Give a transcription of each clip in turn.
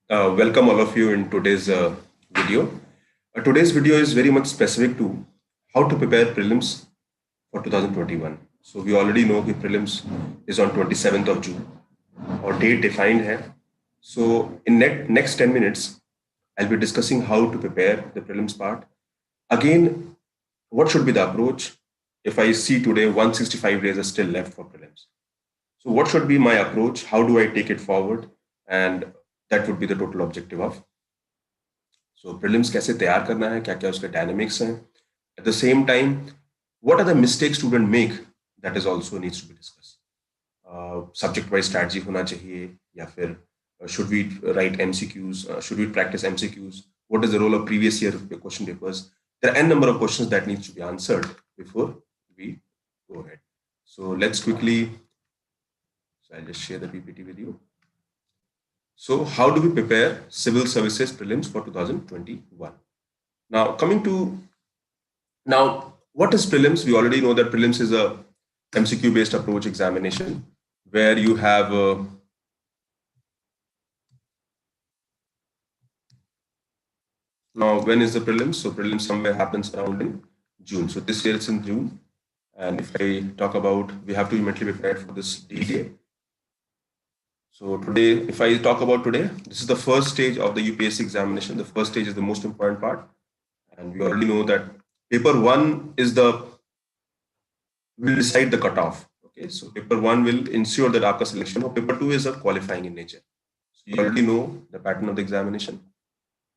Welcome all of you in today's video. Today's video is very much specific to how to prepare prelims for 2021. So we already know the prelims is on 27th of June or date defined here. So in next 10 minutes, I'll be discussing how to prepare the prelims part. Again, what should be the approach if I see today 165 days are still left for prelims? So what should be my approach? How do I take it forward? And that would be the total objective of. So prelims कैसे तैयार करना है, क्या क्या उसके dynamics हैं. At the same time, what are the mistakes student make? That is also needs to be discussed. Subject-wise strategy होना चाहिए या फिर should we write MCQs? Should we practice MCQs? What is the role of previous year question papers? There are n number of questions that needs to be answered before we go ahead. So let's quickly. So I'll just share the PPT with you. So how do we prepare civil services prelims for 2021? Now what is prelims? We already know that prelims is a MCQ based approach examination where you have now when is the prelims? So prelims somewhere happens around in June. So this year it's in June. And if I talk about, we have to be mentally prepared for this day. So today, if I talk about today, this is the first stage of the UPSC examination. The first stage is the most important part. And we already know that paper one will decide the cutoff. Okay, so paper one will ensure that आपका selection हो. Paper two is a qualifying in nature. So you already know the pattern of the examination.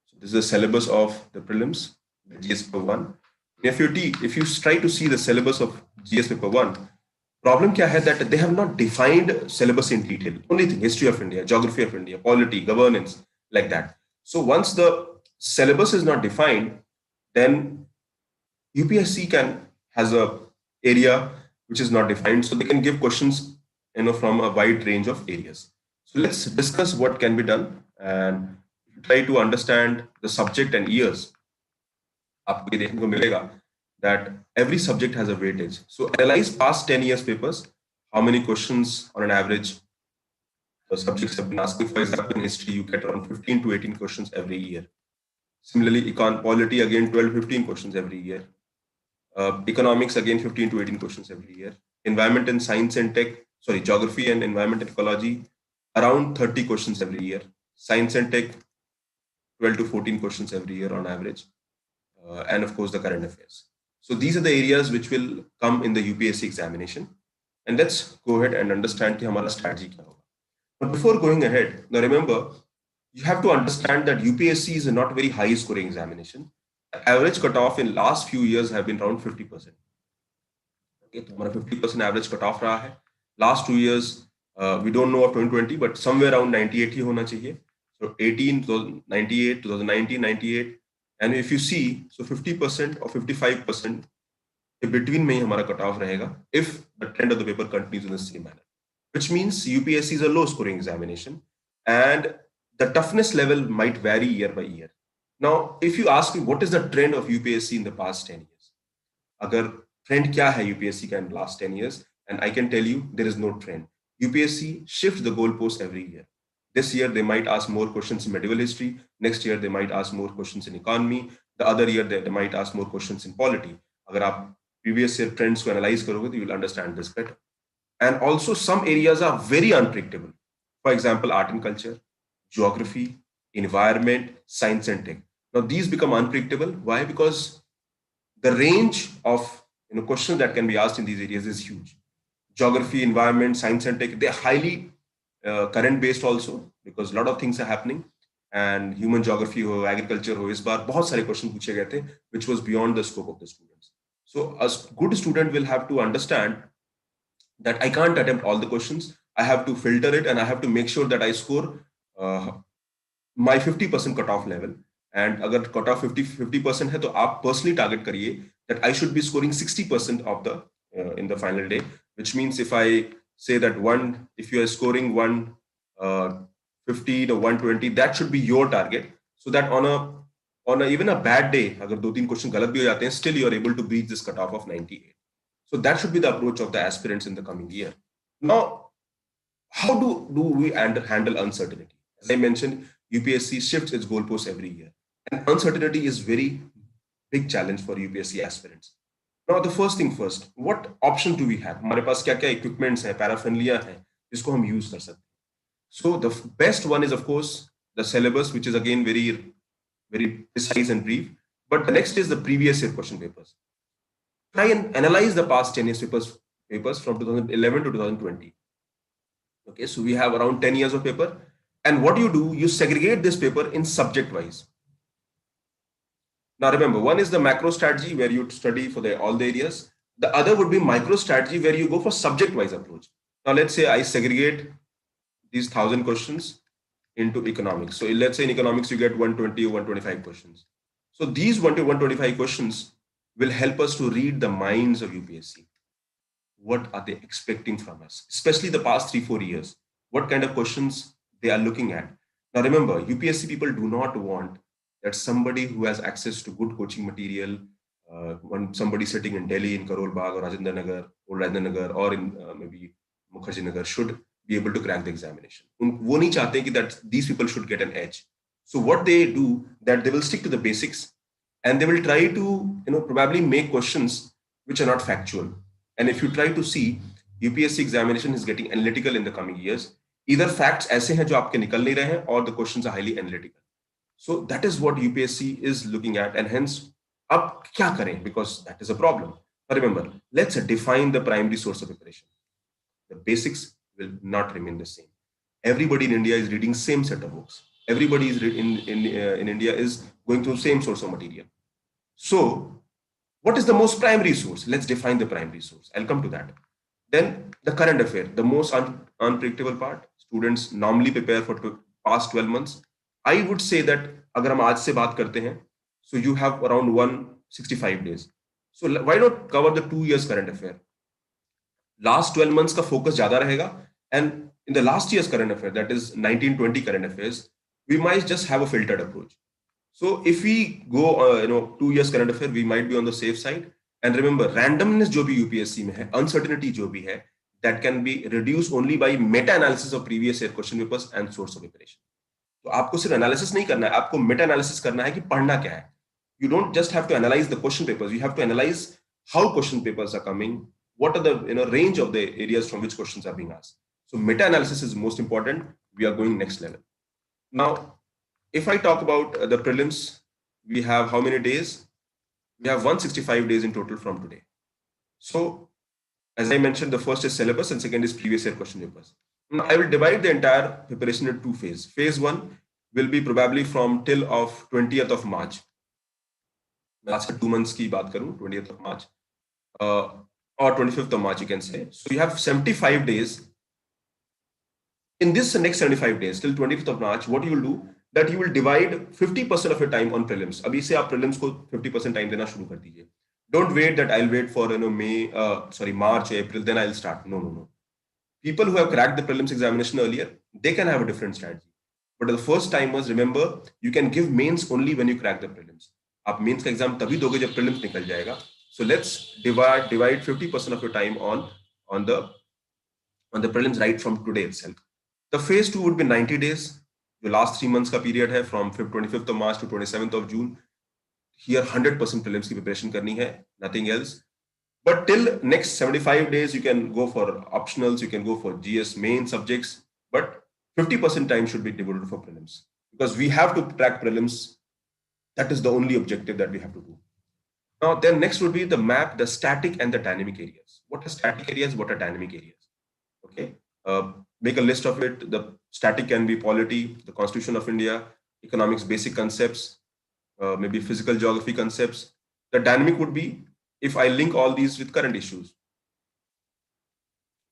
So this is the syllabus of the prelims, the GS paper one. If you try to see the syllabus of GS paper one, problem kya hai that they have not defined syllabus in detail. Only thing, history of India, geography of India, polity, governance, like that. So once the syllabus is not defined, then UPSC has a area which is not defined, so they can give questions from a wide range of areas. So let's discuss what can be done and try to understand the subject and years. आपको ये देखने को मिलेगा that every subject has a weightage. So analyze past 10 years papers. How many questions on an average the subjects have been asking? For example, in history, you get around 15 to 18 questions every year. Similarly, polity, again, 12, 15 questions every year. Economics, again, 15 to 18 questions every year. Environment and science and tech, geography and environment and ecology, around 30 questions every year. Science and tech, 12 to 14 questions every year on average. And of course, the current affairs. So these are the areas which will come in the UPSC examination. And let's go ahead and understand कि हमारा strategy क्या होगा. But before going ahead, now remember, you have to understand that UPSC is a not very high scoring examination. The average cutoff in last few years have been around 50%. Okay, तो हमारा 50% average cutoff रहा है. Last 2 years, we don't know of 2020, but somewhere around 98 ही होना चाहिए. So 18, 98, 2019, 98. And if you see, so 50% or 55% between में ही हमारा cutoff रहेगा if the trend of the paper continues in the same manner, which means UPSC is a low scoring examination and the toughness level might vary year by year. Now, if you ask me what is the trend of UPSC in the past 10 years, अगर trend क्या है UPSC का in last 10 years, and I can tell you there is no trend. UPSC shifts the goalpost every year. This year, they might ask more questions in medieval history. Next year, they might ask more questions in economy. The other year, they might ask more questions in polity. अगर आप previous year trends को analyze करोगे, you will understand this better. And also, some areas are very unpredictable. For example, art and culture, geography, environment, science and tech. Now, these become unpredictable. Why? Because the range of questions that can be asked in these areas is huge. Geography, environment, science and tech, they are highly current based also, because a lot of things are happening, and human geography हो, agriculture हो, इस बार बहुत सारे question पूछे गए थे which was beyond the scope of the students. So a good student will have to understand that I can't attempt all the questions. I have to filter it and I have to make sure that I score my 50% cutoff level. And अगर cutoff 50% है तो आप personally target करिए that I should be scoring 60% of the in the final day, which means if I say that if you are scoring 150 or 120, that should be your target, so that on a even a bad day, अगर 2-3 question गलत भी हो जाते हैं, still you are able to breach this cutoff of 98. So that should be the approach of the aspirants in the coming year. Now, how do we handle uncertainty? As I mentioned, UPSC shifts its goalposts every year. And uncertainty is very big challenge for UPSC aspirants. Now, the first thing first, what options do we have? हमारे पास क्या क्या equipments हैं, paraphernalia है, जिसको हम use कर सकते हैं. So the best one is, of course, the syllabus, which is again very, very precise and brief. But the next is the previous year question papers. Try and analyze the past 10 years papers from 2011 to 2020. Okay, so we have around 10 years of paper. And what you do, you segregate this paper in subject wise. Now remember, one is the macro strategy where you study for all the areas. The other would be micro strategy where you go for subject wise approach. Now let's say I segregate these 1,000 questions into economics. So let's say in economics you get 120 or 125 questions. So these 1 to 125 questions will help us to read the minds of UPSC. What are they expecting from us, especially the past 3-4 years? What kind of questions they are looking at? Now remember, UPSC people do not want that somebody who has access to good coaching material, somebody sitting in Delhi, in Karol Bagh or Rajendra Nagar, or Rajendra Nagar, or in maybe Mukherjee Nagar, should be able to crack the examination. वो नहीं चाहते कि that these people should get an edge. So what they do, that they will stick to the basics, and they will try to probably make questions which are not factual. And if you try to see, UPSC examination is getting analytical in the coming years. Either facts ऐसे हैं जो आपके निकल नहीं रहे हैं, or the questions are highly analytical. So that is what UPSC is looking at, and hence, अब क्या करें? Because that is a problem. But remember, let's define the primary source of preparation. The basics will not remain the same. Everybody in India is reading same set of books. Everybody is in India is going through same source of material. So what is the most primary source? Let's define the primary source. I'll come to that. Then the current affair, the most unpredictable part. Students normally prepare for past 12 months. I would say that अगर हम आज से बात करते हैं, so you have around 165 days. So why not cover the 2 years current affair? Last 12 months का focus ज़्यादा रहेगा, and in the last year's current affair, that is 1920 current affairs, we might just have a filtered approach. So if we go 2 years current affair, we might be on the safe side. And remember, randomness जो भी UPSC में है, uncertainty जो भी है, that can be reduced only by meta-analysis of previous year question papers and source of preparation. तो आपको सिर्फ analysis नहीं करना है, आपको meta-analysis करना है कि पढ़ना क्या है. You don't just have to analyze the question papers. You have to analyze how question papers are coming, what are the range of the areas from which questions are being asked. So meta-analysis is most important. We are going next level. Now, if I talk about the prelims, we have how many days? We have 165 days in total from today. So, as I mentioned, the first is syllabus and second is previous year question papers. Now, I will divide the entire preparation into two phases. Phase 1 will be probably from till of 20th of March. Last 2 months की बात करूं, 20th of March or 25th of March, you can say. So you have 75 days. In this next 75 days till 25th of March, what you will do, that you will divide 50% of your time on prelims. अभी से आप prelims को 50% time देना शुरू कर दीजिए. Don't wait that I'll wait for March, April, then I'll start. No. People who have cracked the prelims examination earlier, they can have a different strategy. But the first timers, remember, you can give mains only when you crack the prelims. आप mains का exam तभी दोगे जब prelims निकल जाएगा. So let's divide 50% of your time on the prelims right from today itself. The phase 2 would be 90 days. The last 3 months का period है from 25th of March to 27th of June. Here 100% prelims की preparation करनी है, nothing else. But till next 75 days, you can go for optionals, you can go for GS main subjects, but 50% time should be devoted for prelims because we have to crack prelims. That is the only objective that we have to do. Now, then next would be the map, the static and the dynamic areas. What are static areas? What are dynamic areas? Okay. Make a list of it. The static can be polity, the Constitution of India, economics basic concepts, maybe physical geography concepts. The dynamic would be if I link all these with current issues.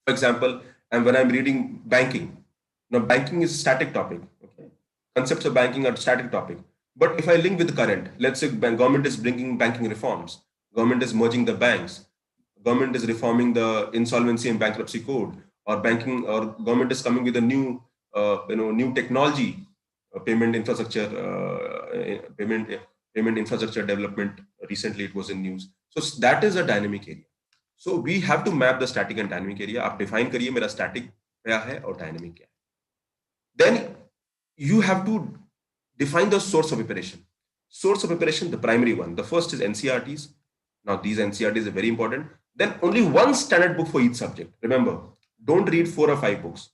For example, and when I'm reading banking, now banking is a static topic. Okay, concepts of banking are a static topic. But if I link with the current, let's say government is bringing banking reforms, government is merging the banks, government is reforming the insolvency and bankruptcy code, or banking, or government is coming with a new, new technology, payment infrastructure development. Recently, it was in news. So that is a dynamic area. So we have to map the static and dynamic area. आप define करिए मेरा static क्या है और dynamic क्या है. Then you have to Define the source of preparation. Source of preparation, the primary one. The first is NCERTs. Now these NCERTs are very important. Then only one standard book for each subject. Remember, don't read 4 or 5 books.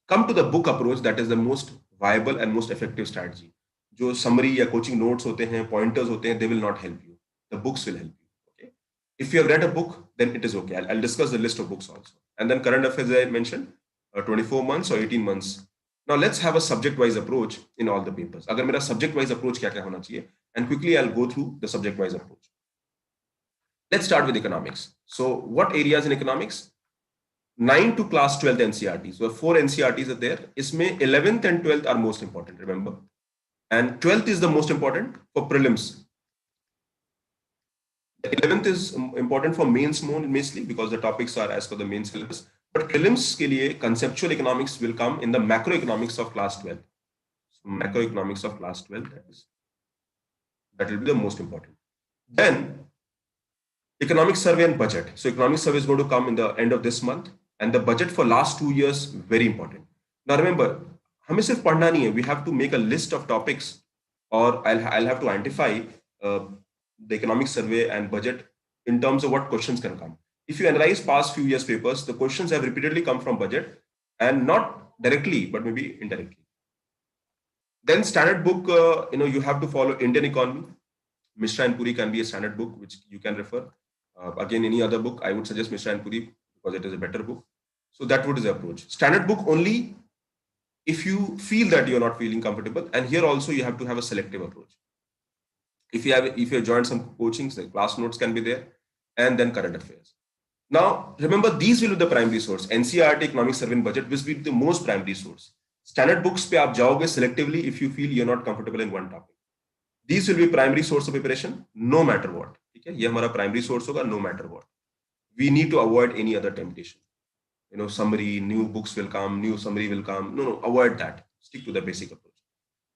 Come to the book approach, that is the most viable and most effective strategy. जो summary या coaching notes होते हैं, pointers होते हैं, they will not help you. The books will help you. Okay. If you have read a book, then it is okay. I'll discuss the list of books also. And then current affairs, I mentioned, 24 months or 18 months. Now let's have a subject-wise approach in all the papers. अगर मेरा subject-wise approach क्या क्या होना चाहिए? And quickly I'll go through the subject-wise approach. Let's start with economics. So what areas in economics? 9 to class 12th NCERT. So 4 NCERTs are there. इसमें 11th and 12th are most important, remember. And 12th is the most important for prelims. The 11th is important for mains mostly because the topics are as per the main syllabus. But prelims के लिए conceptual economics will come in the macroeconomics of class 12. So macroeconomics of class 12, that will be the most important. Then economic survey and budget. So economic survey is going to come in the end of this month. And the budget for last 2 years, very important. Now remember, हमें सिर्फ पढ़ना नहीं है. We have to make a list of topics, or I'll have to identify the economic survey and budget in terms of what questions can come. If you analyze past few years papers, the questions have repeatedly come from budget, and not directly, but maybe indirectly. Then standard book, you have to follow Indian economy. Mishra and Puri can be a standard book which you can refer. Again, any other book, I would suggest Mishra and Puri, because it is a better book. So that would be the approach. Standard book only if you feel that you're not feeling comfortable. And here also you have to have a selective approach. If you have joined some coachings, the class notes can be there, and then current affairs. Now remember, these will be the primary source. NCERT, economic survey and budget will be the most primary source. Standard books पे आप जाओगे selectively if you feel you're not comfortable in one topic. These will be primary source of preparation, no matter what. ठीक है, ये हमारा primary source होगा, no matter what. We need to avoid any other temptation. Summary, new books will come, new summary will come. No, avoid that. Stick to the basic approach.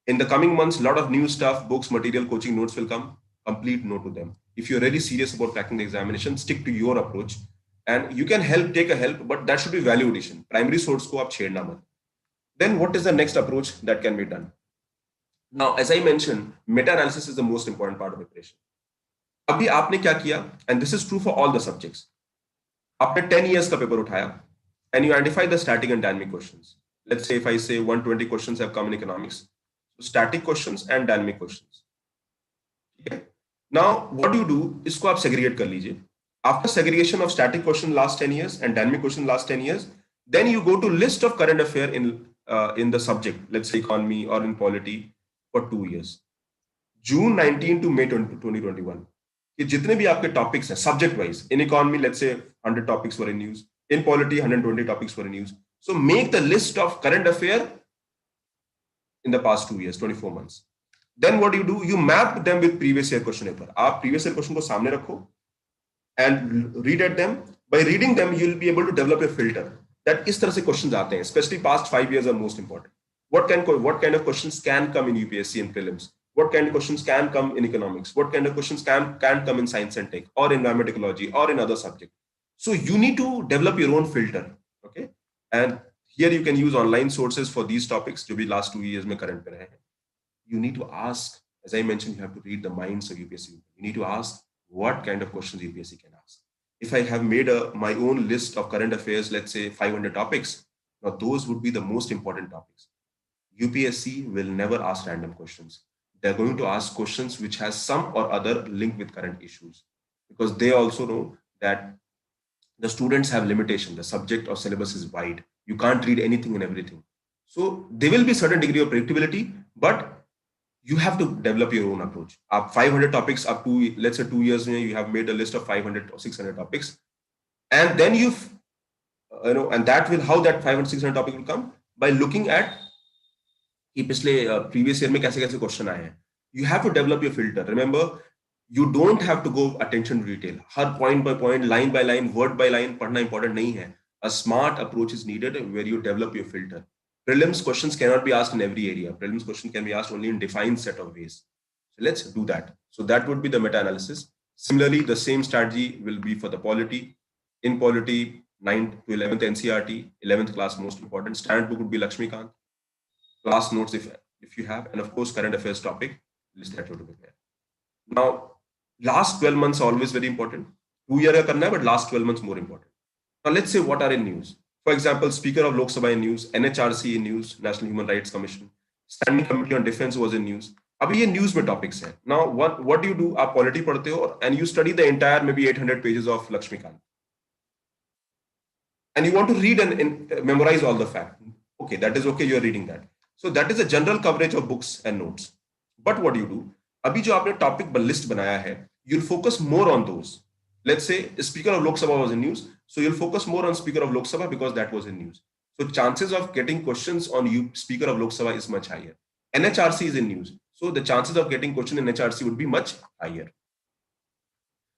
In the coming months, a lot of new stuff, books, material, coaching notes will come. Complete no to them. If you're really serious about cracking the examination, stick to your approach. And you can take a help, but that should be value addition. Primary source को आप छेड़ना मत. Then what is the next approach that can be done? Now, as I mentioned, meta-analysis is the most important part of preparation. अभी आपने क्या किया? And this is true for all the subjects. आपने 10 years का paper उठाया and you identify the static and dynamic questions. Let's say if I say 120 questions have come in economics. So static questions and dynamic questions. Okay. Now what you do, इसको आप segregate कर लीजिए. After segregation of static question last 10 years and dynamic question last 10 years, then you go to list of current affair in the subject, let's say economy or in polity for 2 years. June 19 to May 2021. कि जितने भी आपके topics हैं subject wise, in economy let's say 100 topics were in news, in polity 120 topics were in news. So make the list of current affair in the past 2 years, 24 months. Then what you do, you map them with previous year question paper. आप previous year question को सामने रखो and read at them. By reading them you will be able to develop a filter that इस तरह से questions आते हैं. Specially past 5 years are most important. what kind of questions can come in UPSC and prelims? What kind of questions can come in economics? What kind of questions can come in science and tech or environment ecology or in other subjects? So you need to develop your own filter. Okay. And here you can use online sources for these topics to be last 2 years mein current pe rahe hain. You need to ask, as I mentioned, you have to read the minds of UPSC. You need to ask what kind of questions UPSC can ask. If I have made my own list of current affairs, let's say 500 topics, now those would be the most important topics. UPSC will never ask random questions. They're going to ask questions which has some or other link with current issues, because they also know that the students have limitation. The subject or syllabus is wide. You can't read anything and everything. So there will be certain degree of predictability, but you have to develop your own approach. Up 500 topics up to, let's say 2 years, you have made a list of 500 or 600 topics. And then and that will, how that 500, 600 topic will come? By looking at कि पिछले previous year में कैसे कैसे question आए हैं. You have to develop your filter. Remember, you don't have to go attention to detail. Her point by point, line by line, word by line पढ़ना important नहीं है. A smart approach is needed where you develop your filter. Prelims questions cannot be asked in every area. Prelims question can be asked only in defined set of ways. So let's do that. So that would be the meta-analysis. Similarly, the same strategy will be for the polity. In polity, 9th to 11th NCERT, 11th class most important. Standard book would be Lakshmikant. Class notes, if if you have, and of course current affairs topic list that you have to prepare. Now, last 12 months are always very important. 2 year ka karna hai, but last 12 months more important. Now let's say what are in news. For example, Speaker of Lok Sabha in news, NHRC in news, National Human Rights Commission, Standing Committee on Defense was in news. अब ये news में topics हैं. Now what do you do? आप polity पढ़ते हो and you study the entire maybe 800 pages of Lakshmikant. And you want to read and memorize all the facts. Okay, that is okay, you are reading that. So that is a general coverage of books and notes. But what do you do? अभी जो आपने topic list बनाया है, you'll focus more on those. Let's say Speaker of Lok Sabha was in news, so you'll focus more on Speaker of Lok Sabha because that was in news. So chances of getting questions on Speaker of Lok Sabha is much higher. NHRC is in news, so the chances of getting question in NHRC would be much higher.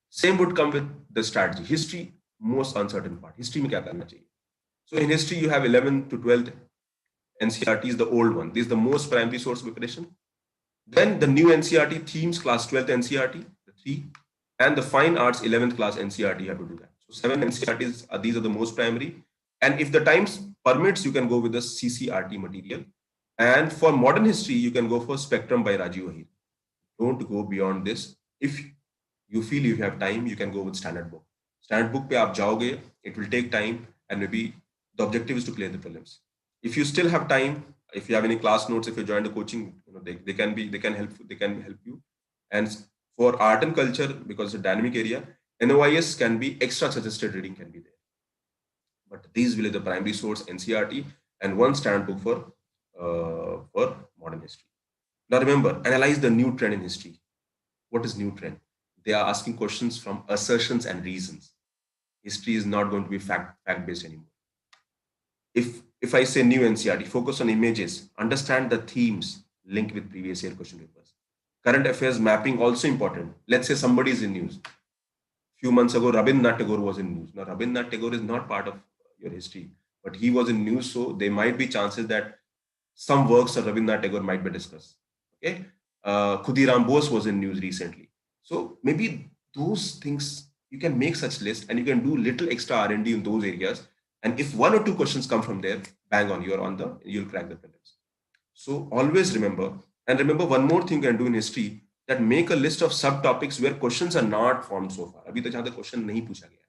Same would come with the strategy. History, most uncertain part. History में क्या करना चाहिए? So in history you have 11th to 12th NCERT is the old one. This is the most primary source of preparation. Then the new NCERT themes class 12th NCERT, the 3, and the fine arts 11th class NCERT, you have to do that. So 7 NCERTs are, these are the most primary. And if the times permits, you can go with the CCRT material. And for modern history, you can go for Spectrum by Rajiv Ahir. Don't go beyond this. If you feel you have time, you can go with standard book. Standard book pe aap jaoge, it will take time, and maybe the objective is to clear the prelims. If you still have time, if you have any class notes, if you join the coaching, they can help you. And for art and culture, because it's a dynamic area, NOIS can be extra suggested reading can be there. But these will be the primary source NCERT and one standard book for modern history. Now remember, analyze the new trend in history. What is new trend? They are asking questions from assertions and reasons. History is not going to be fact-based anymore. If I say new NCERT, focus on images, understand the themes linked with previous year question papers. Current affairs mapping also important. Let's say somebody is in news. Few months ago, Rabindranath Tagore was in news. Now, Rabindranath Tagore is not part of your history, but he was in news, so there might be chances that some works of Rabindranath Tagore might be discussed. Okay, Khudiram Bose was in news recently. So maybe those things, you can make such list and you can do little extra R&D in those areas. And if 1 or 2 questions come from there, bang on, you'll crack the prelims. So always remember, and remember one more thing you can do in history, that make a list of subtopics where questions are not formed so far. Abhi tak jahan tak question nahi pucha gaya.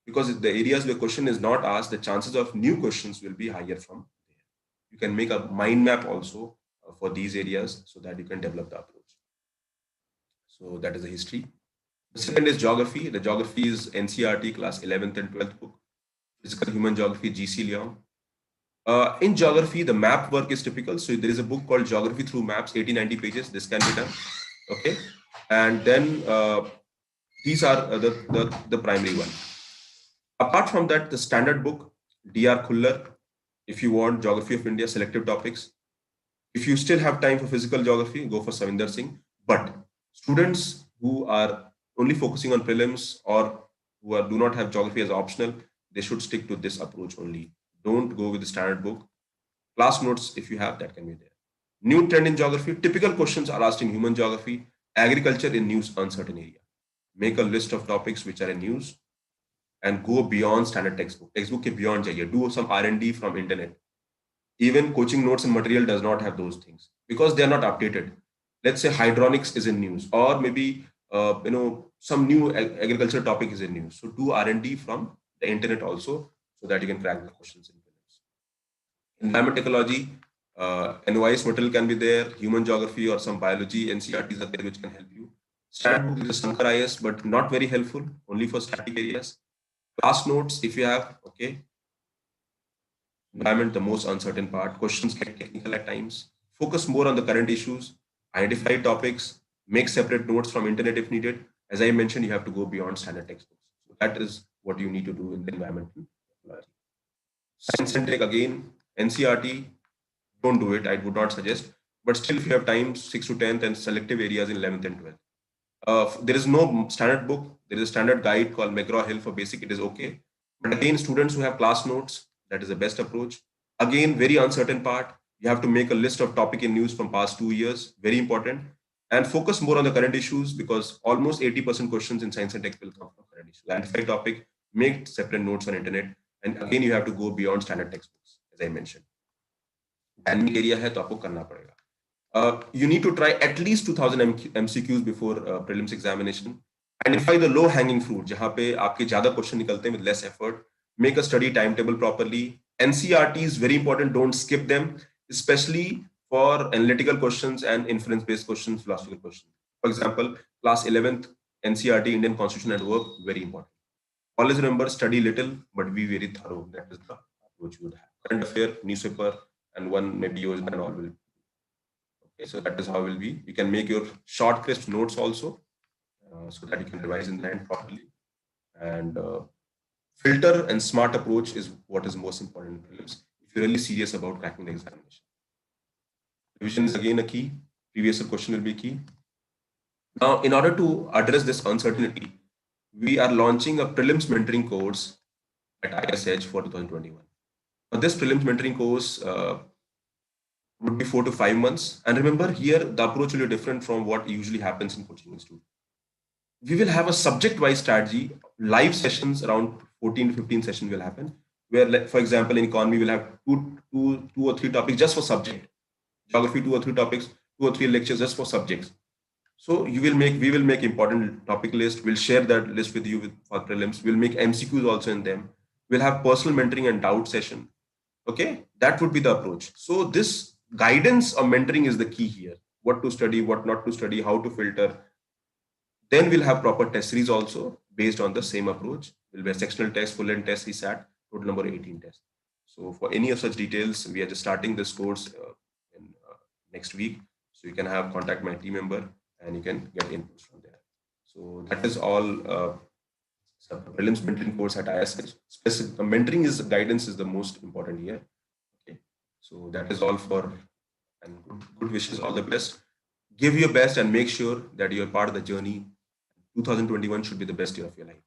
Because the areas where question is not asked, the chances of new questions will be higher from there. You can make a mind map also for these areas so that you can develop the approach. So that is the history. The second is geography. The geography is NCERT class 11th and 12th book. Physical human geography, GC Leong. In geography, the map work is typical. So there is a book called Geography Through Maps, 80-90 pages. This can be done. Okay. And then these are the primary one. Apart from that, the standard book, DR Khullar, if you want Geography of India, selective topics. If you still have time for physical geography, go for Savinder Singh. But students who are only focusing on prelims or who do not have geography as optional, they should stick to this approach only. Don't go with the standard book. Class notes, if you have, that can be there. New trend in geography, typical questions are asked in human geography, agriculture in news, uncertain area. Make a list of topics which are in news and go beyond standard textbook. Textbook ke beyond jaiye. Do some R&D from internet. Even coaching notes and material does not have those things because they are not updated. Let's say hydronics is in news, or maybe some new agriculture topic is in news. So do R&D from the internet also, so that you can crack the questions in prelims. Environment ecology, NOIS material can be there. Human geography or some biology NCERTs are there which can help you. Standard book is Sankar IAS, but not very helpful. Only for static areas. Class notes, if you have, okay. Environment, the most uncertain part. Questions get technical at times. Focus more on the current issues. Identify topics. Make separate notes from internet if needed. As I mentioned, you have to go beyond standard textbooks. So that is what you need to do in the environmental ecology. Science and tech, again, NCERT, don't do it. I would not suggest. But still, if you have time, 6th to 10th and selective areas in 11th and 12th. There is no standard book. There is a standard guide called McGraw-Hill for basic. It is okay. But again, students who have class notes, that is the best approach. Again, very uncertain part. You have to make a list of topic in news from past 2 years. Very important. And focus more on the current issues because almost 80% questions in science and tech will come from current issues. Identify topic, make separate notes on internet. And again, you have to go beyond standard textbooks, as I mentioned. Dynamic area है तो आपको करना पड़ेगा. You need to try at least 2000 MCQs before prelims examination. Identify the low hanging fruit, जहाँ पे आपके ज़्यादा question निकलते हैं with less effort. Make a study timetable properly. NCRT is very important. Don't skip them, especially for analytical questions and inference-based questions, philosophical questions. For example, class 11th NCRT, Indian Constitution and Work, very important. Always remember, study little, but be very thorough. That is the approach you would have. Current affair, newspaper, and one maybe yours and all will. Okay, so that is how it will be. You can make your short, crisp notes also, so that you can revise in the end properly. And filter and smart approach is what is most important in prelims if you're really serious about cracking the examination. Revision is again a key. Previous question will be key. Now, in order to address this uncertainty, we are launching a prelims mentoring course at IAS Edge for 2021. Now, this prelims mentoring course would be 4 to 5 months. And remember, here the approach will be different from what usually happens in coaching institute. We will have a subject-wise strategy. Live sessions around 14 to 15 sessions will happen, where, like, for example, in economy, we'll have two or three topics just for subject. Geography, 2 or 3 topics, 2 or 3 lectures just for subjects. So we will make important topic list. We'll share that list with you for prelims. We'll make MCQs also in them. We'll have personal mentoring and doubt session. Okay, that would be the approach. So this guidance or mentoring is the key here. What to study, what not to study, how to filter. Then we'll have proper test series also based on the same approach. We'll be a sectional test, full end test, CSAT, total number 18 tests. So for any of such details, we are just starting this course in next week. So you can have contact my team member and you can get inputs from there. So that is all. Prelims mentoring course at IAS. Specific mentoring is guidance is the most important here. Okay, so that is all for, and good wishes, all the best. Give your best and make sure that you're part of the journey. 2021 should be the best year of your life.